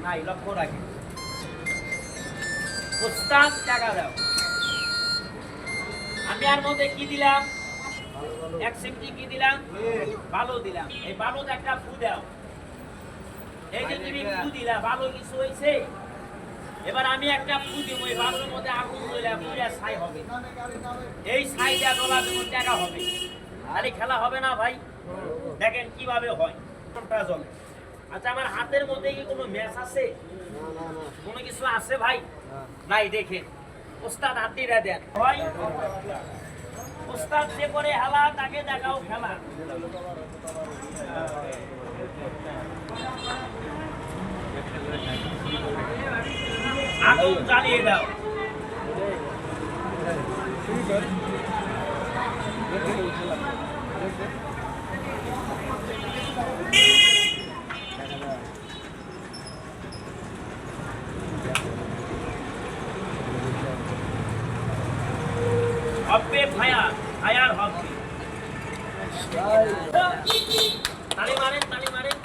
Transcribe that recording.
নাই, লক্ষ্য রাখে। ওস্তাদ টাকা দাও। আমি আর মধ্যে কি দিলাম? এক সিমটি কি দিলাম? ভালো দিলাম। এই ভালো একটা ফু দাও। এই যে তুমি ফু দিলা, ভালো কিছু হয়েছে? এবার আমি একটা ফু দিব, এই ভালোর মধ্যে আগুন দিলে পুরা ছাই হবে। এই ছাইটা ডলা যেমন টাকা হবে। খালি খেলা হবে না ভাই, দেখেন কিভাবে হয়। আচ্ছা, আমার হাতের মধ্যে কি কোনো ম্যাচ আছে? কোনো কিছু আছে ভাই? নাই। দেখেন ওস্তাদ হাতিরা দেন ভাই। ওস্তাদ যে করে হেলা তাকে দেখাও খেলা। আগুন জ্বালিয়ে দাও। হবে ফায়ার, ফায়ার হবে। তালি মারেন, তালি মারেন।